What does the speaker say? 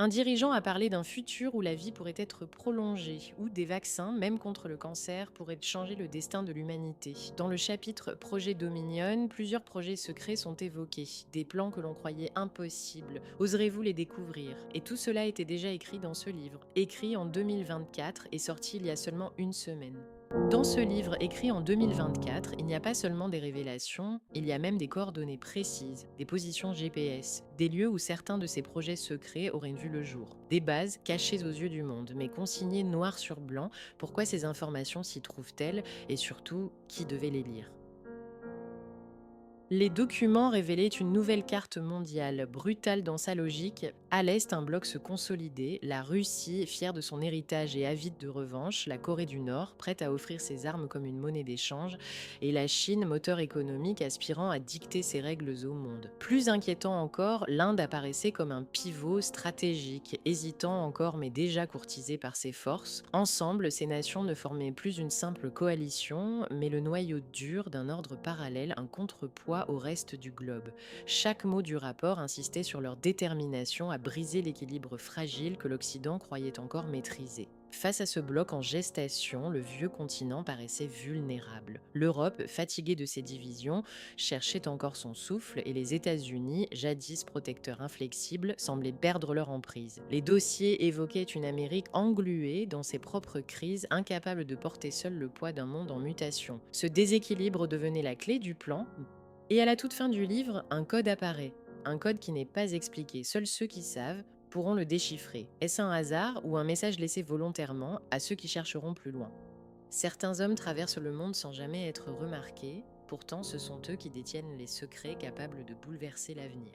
Un dirigeant a parlé d'un futur où la vie pourrait être prolongée, où des vaccins, même contre le cancer, pourraient changer le destin de l'humanité. Dans le chapitre Projet Dominion, plusieurs projets secrets sont évoqués, des plans que l'on croyait impossibles. Oserez-vous les découvrir? Et tout cela était déjà écrit dans ce livre, écrit en 2024 et sorti il y a seulement une semaine. Dans ce livre écrit en 2024, il n'y a pas seulement des révélations, il y a même des coordonnées précises, des positions GPS, des lieux où certains de ces projets secrets auraient vu le jour. Des bases cachées aux yeux du monde, mais consignées noir sur blanc, pourquoi ces informations s'y trouvent-elles et surtout, qui devait les lire? Les documents révélaient une nouvelle carte mondiale, brutale dans sa logique. À l'est, un bloc se consolidait, la Russie, fière de son héritage et avide de revanche, la Corée du Nord, prête à offrir ses armes comme une monnaie d'échange, et la Chine, moteur économique aspirant à dicter ses règles au monde. Plus inquiétant encore, l'Inde apparaissait comme un pivot stratégique, hésitant encore mais déjà courtisé par ses forces. Ensemble, ces nations ne formaient plus une simple coalition, mais le noyau dur d'un ordre parallèle, un contrepoids au reste du globe. Chaque mot du rapport insistait sur leur détermination à briser l'équilibre fragile que l'Occident croyait encore maîtriser. Face à ce bloc en gestation, le vieux continent paraissait vulnérable. L'Europe, fatiguée de ses divisions, cherchait encore son souffle et les États-Unis, jadis protecteurs inflexibles, semblaient perdre leur emprise. Les dossiers évoquaient une Amérique engluée dans ses propres crises, incapable de porter seule le poids d'un monde en mutation. Ce déséquilibre devenait la clé du plan. Et à la toute fin du livre, un code apparaît. Un code qui n'est pas expliqué. Seuls ceux qui savent pourront le déchiffrer. Est-ce un hasard ou un message laissé volontairement à ceux qui chercheront plus loin? Certains hommes traversent le monde sans jamais être remarqués. Pourtant, ce sont eux qui détiennent les secrets capables de bouleverser l'avenir.